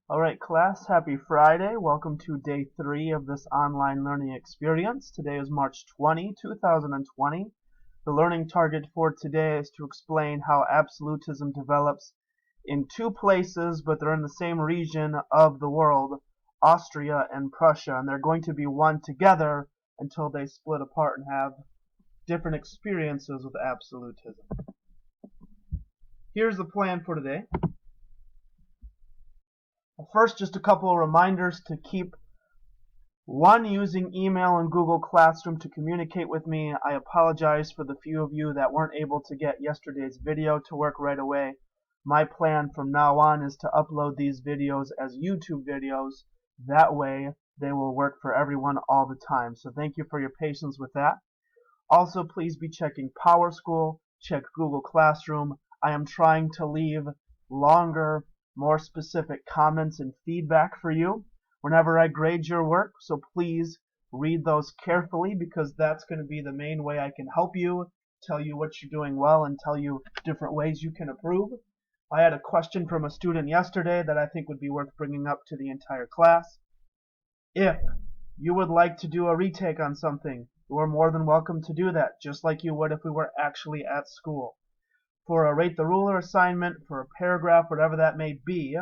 Alright class, happy Friday. Welcome to day 3 of this online learning experience. Today is March 20, 2020. The learning target for today is to explain how absolutism develops in two places, but they're in the same region of the world, Austria and Prussia, and they're going to be one together until they split apart and have different experiences with absolutism. Here's the plan for today. First, just a couple of reminders to keep using email and Google Classroom to communicate with me. I apologize for the few of you that weren't able to get yesterday's video to work right away. My plan from now on is to upload these videos as YouTube videos. That way they will work for everyone all the time. So thank you for your patience with that. Also, please be checking PowerSchool, check Google Classroom. I am trying to leave longer, more specific comments and feedback for you whenever I grade your work, so please read those carefully because that's going to be the main way I can help you, tell you what you're doing well, and tell you different ways you can improve. I had a question from a student yesterday that I think would be worth bringing up to the entire class. If you would like to do a retake on something, you are more than welcome to do that, just like you would if we were actually at school. For a Rate the Ruler assignment, for a paragraph, whatever that may be,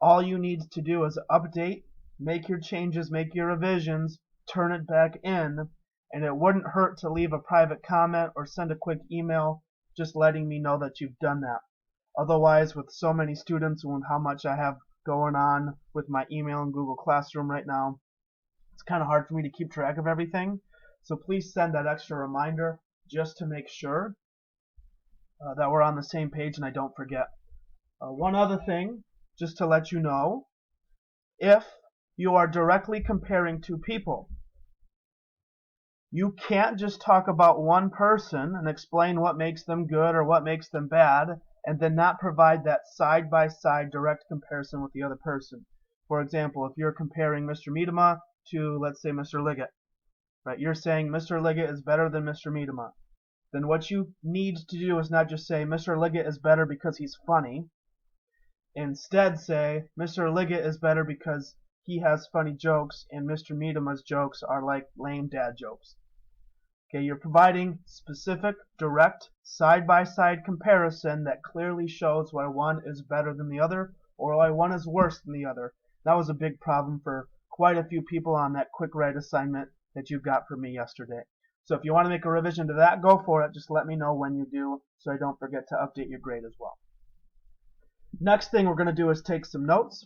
all you need to do is update, make your changes, make your revisions, turn it back in, and it wouldn't hurt to leave a private comment or send a quick email just letting me know that you've done that. Otherwise, with so many students and how much I have going on with my email and Google Classroom right now, it's kind of hard for me to keep track of everything. So please send that extra reminder just to make sure that we're on the same page and I don't forget. One other thing, just to let you know, if you are directly comparing two people, you can't just talk about one person and explain what makes them good or what makes them bad and then not provide that side-by-side direct comparison with the other person. For example, if you're comparing Mr. Miedema to, let's say, Mr. Liggett, right? You're saying Mr. Liggett is better than Mr. Miedema. Then what you need to do is not just say Mr. Liggett is better because he's funny. Instead say Mr. Liggett is better because he has funny jokes and Mr. Miedema's jokes are like lame dad jokes. Okay, you're providing specific, direct, side-by-side comparison that clearly shows why one is better than the other or why one is worse than the other. That was a big problem for quite a few people on that quick write assignment that you got from me yesterday. So if you want to make a revision to that, go for it. Just let me know when you do so I don't forget to update your grade as well. Next thing we're going to do is take some notes.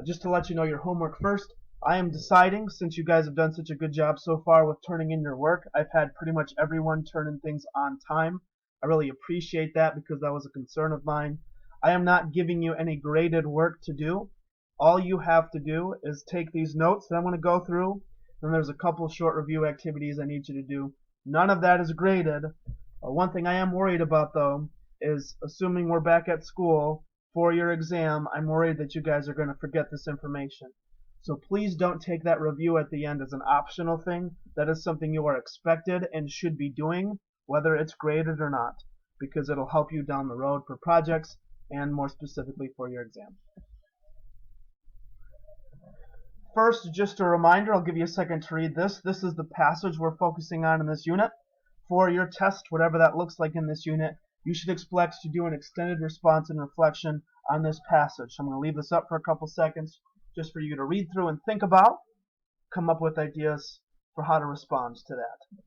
Just to let you know your homework first, I am deciding, since you guys have done such a good job so far with turning in your work, I've had pretty much everyone turn in things on time. I really appreciate that because that was a concern of mine. I am not giving you any graded work to do. All you have to do is take these notes that I'm going to go through. Then there's a couple short review activities I need you to do. None of that is graded. One thing I am worried about though is assuming we're back at school for your exam, I'm worried that you guys are going to forget this information. So please don't take that review at the end as an optional thing. That is something you are expected and should be doing, whether it's graded or not, because it'll help you down the road for projects and more specifically for your exam. First, just a reminder, I'll give you a second to read this. This is the passage we're focusing on in this unit. For your test, whatever that looks like in this unit, you should expect to do an extended response and reflection on this passage. So I'm going to leave this up for a couple seconds just for you to read through and think about, come up with ideas for how to respond to that.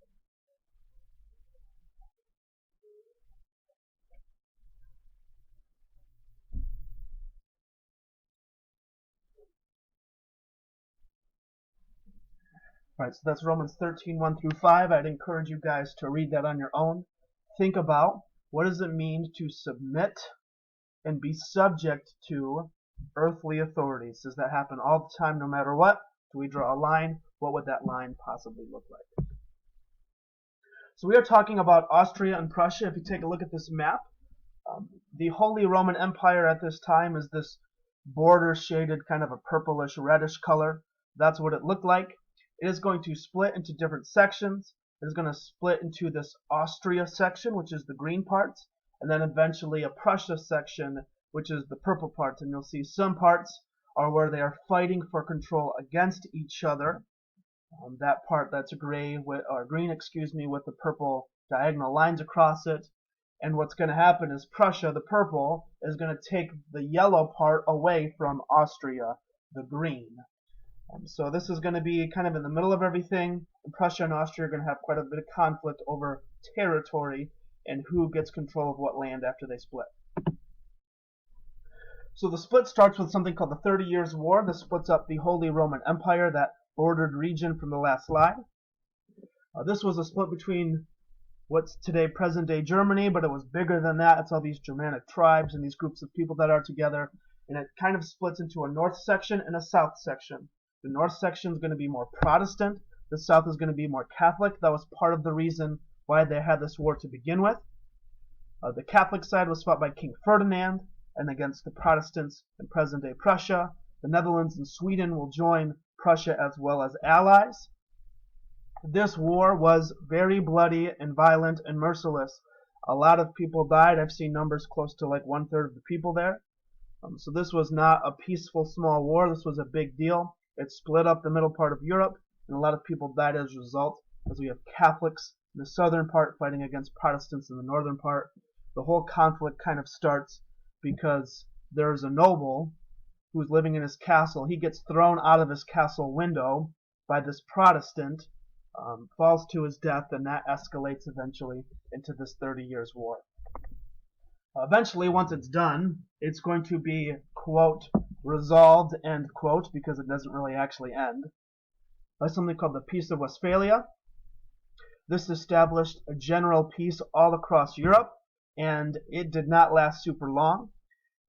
Right, so that's Romans 13, 1 through 5. I'd encourage you guys to read that on your own. Think about what does it mean to submit and be subject to earthly authorities. Does that happen all the time no matter what? Do we draw a line? What would that line possibly look like? So we are talking about Austria and Prussia. If you take a look at this map, the Holy Roman Empire at this time is this border shaded kind of a purplish reddish color. That's what it looked like. It is going to split into different sections. It is going to split into this Austria section, which is the green parts, and then eventually a Prussia section, which is the purple parts. And you'll see some parts are where they are fighting for control against each other. That part that's green, with the purple diagonal lines across it. And what's going to happen is Prussia, the purple, is going to take the yellow part away from Austria, the green. So this is going to be kind of in the middle of everything. And Prussia and Austria are going to have quite a bit of conflict over territory and who gets control of what land after they split. So the split starts with something called the 30 Years' War. This splits up the Holy Roman Empire, that bordered region from the last slide. This was a split between what's today present-day Germany, but it was bigger than that. It's all these Germanic tribes and these groups of people that are together. And it kind of splits into a north section and a south section. The north section is going to be more Protestant. The south is going to be more Catholic. That was part of the reason why they had this war to begin with. The Catholic side was fought by King Ferdinand and against the Protestants in present-day Prussia. The Netherlands and Sweden will join Prussia as well as allies. This war was very bloody and violent and merciless. A lot of people died. I've seen numbers close to like 1/3 of the people there. So this was not a peaceful small war. This was a big deal. It split up the middle part of Europe, and a lot of people died as a result, as we have Catholics in the southern part fighting against Protestants in the northern part. The whole conflict kind of starts because there's a noble who's living in his castle. He gets thrown out of his castle window by this Protestant, falls to his death, and that escalates eventually into this 30 Years' War. Eventually, once it's done, it's going to be, quote, resolved, end quote, because it doesn't really actually end, by something called the Peace of Westphalia. This established a general peace all across Europe, and it did not last super long.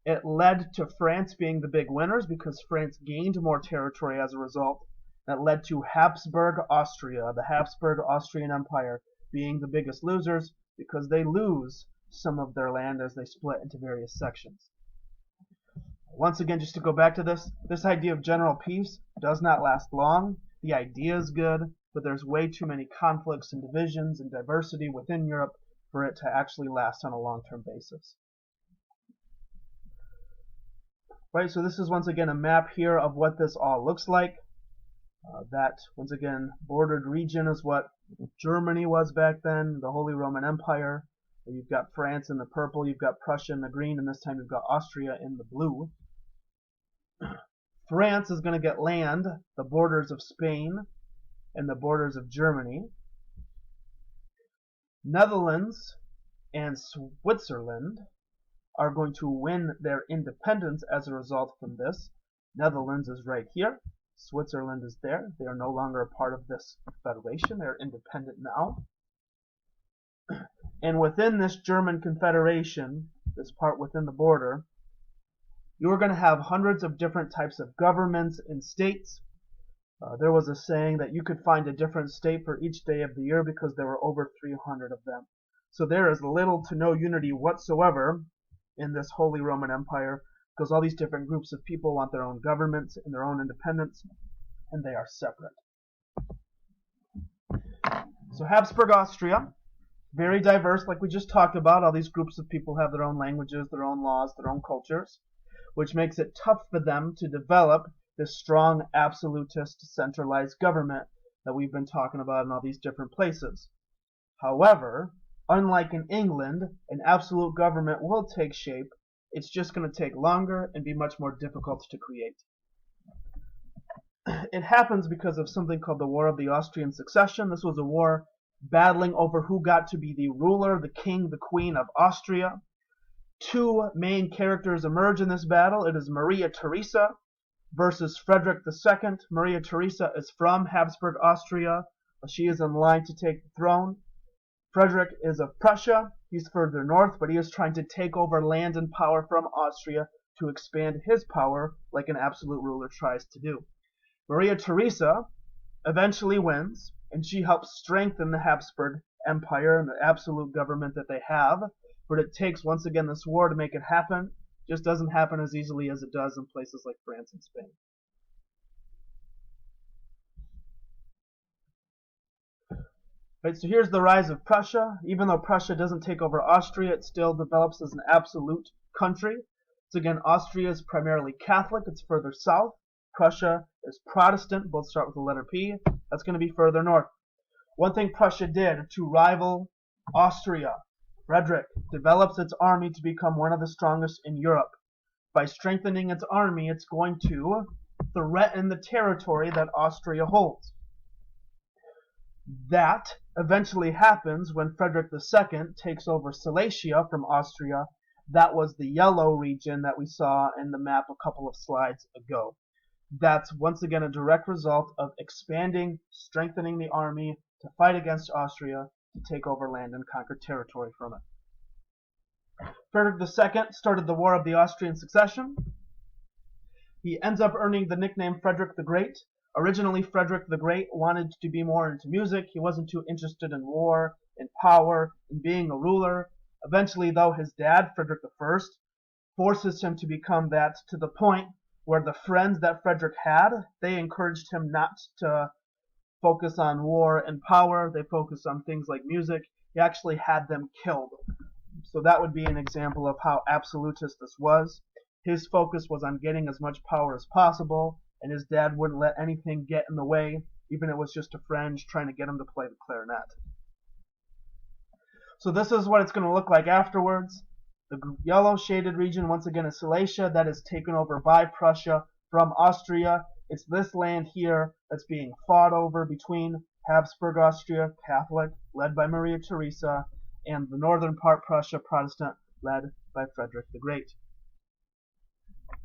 It led to France being the big winners because France gained more territory as a result. That led to Habsburg Austria, the Habsburg Austrian Empire, being the biggest losers because they lose some of their land as they split into various sections. Once again, just to go back to this idea of general peace does not last long. The idea is good, but there's way too many conflicts and divisions and diversity within Europe for it to actually last on a long-term basis. Right, so this is once again a map here of what this all looks like. That, once again, bordered region is what Germany was back then, the Holy Roman Empire. You've got France in the purple, you've got Prussia in the green, and this time you've got Austria in the blue. France is going to get land, the borders of Spain and the borders of Germany. Netherlands and Switzerland are going to win their independence as a result from this. Netherlands is right here. Switzerland is there. They are no longer a part of this federation. They're independent now. And within this German Confederation, this part within the border, you're going to have hundreds of different types of governments and states. There was a saying that you could find a different state for each day of the year because there were over 300 of them. So there is little to no unity whatsoever in this Holy Roman Empire because all these different groups of people want their own governments and their own independence, and they are separate. So Habsburg Austria, very diverse, like we just talked about. All these groups of people have their own languages, their own laws, their own cultures, which makes it tough for them to develop this strong absolutist centralized government that we've been talking about in all these different places. However, unlike in England, an absolute government will take shape. It's just going to take longer and be much more difficult to create. It happens because of something called the War of the Austrian Succession. This was a war battling over who got to be the ruler, the king, the queen of Austria. Two main characters emerge in this battle. It is Maria Theresa versus Frederick II. Maria Theresa is from Habsburg Austria. She is in line to take the throne. Frederick is of Prussia. He's further north, but he is trying to take over land and power from Austria to expand his power like an absolute ruler tries to do. Maria Theresa eventually wins, and she helps strengthen the Habsburg Empire and the absolute government that they have. But it takes, once again, this war to make it happen. It just doesn't happen as easily as it does in places like France and Spain. Right, so here's the rise of Prussia. Even though Prussia doesn't take over Austria, it still develops as an absolute country. So again, Austria is primarily Catholic, it's further south. Prussia is Protestant, both start with the letter P. That's going to be further north. One thing Prussia did to rival Austria, Frederick develops its army to become one of the strongest in Europe. By strengthening its army, it's going to threaten the territory that Austria holds. That eventually happens when Frederick II takes over Silesia from Austria. That was the yellow region that we saw in the map a couple of slides ago. That's once again a direct result of expanding, strengthening the army to fight against Austria, to take over land and conquer territory from it. Frederick II started the War of the Austrian Succession. He ends up earning the nickname Frederick the Great. Originally, Frederick the Great wanted to be more into music. He wasn't too interested in war, in power, in being a ruler. Eventually, though, his dad, Frederick I, forces him to become that, to the point where the friends that Frederick had, they encouraged him not to focus on war and power. They focused on things like music. He actually had them killed. So that would be an example of how absolutist this was. His focus was on getting as much power as possible, and his dad wouldn't let anything get in the way, even if it was just a friend trying to get him to play the clarinet. So this is what it's going to look like afterwards. The yellow shaded region, once again, is Silesia. That is taken over by Prussia from Austria. It's this land here that's being fought over between Habsburg Austria, Catholic, led by Maria Theresa, and the northern part, Prussia, Protestant, led by Frederick the Great.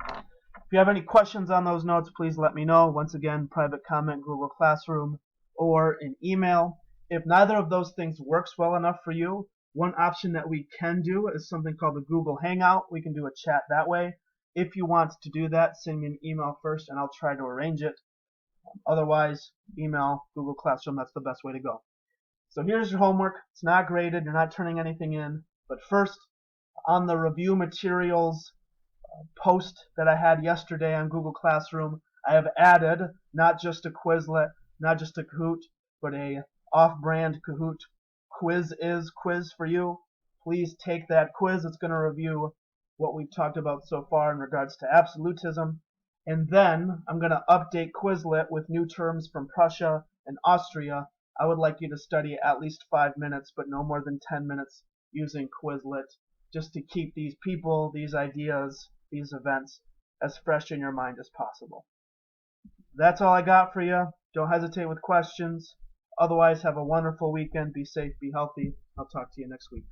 If you have any questions on those notes, please let me know. Once again, private comment, Google Classroom, or an email. If neither of those things works well enough for you, one option that we can do is something called the Google Hangout. We can do a chat that way. If you want to do that, send me an email first and I'll try to arrange it. Otherwise, email, Google Classroom, that's the best way to go. So here's your homework. It's not graded, you're not turning anything in. But first, on the review materials post that I had yesterday on Google Classroom, I have added not just a Quizlet, not just a Kahoot, but a off-brand Kahoot quiz for you. Please take that quiz. It's going to review what we've talked about so far in regards to absolutism. And then I'm going to update Quizlet with new terms from Prussia and Austria. I would like you to study at least 5 minutes, but no more than 10 minutes using Quizlet, just to keep these people, these ideas, these events as fresh in your mind as possible. That's all I got for you. Don't hesitate with questions. Otherwise, have a wonderful weekend. Be safe, be healthy. I'll talk to you next week.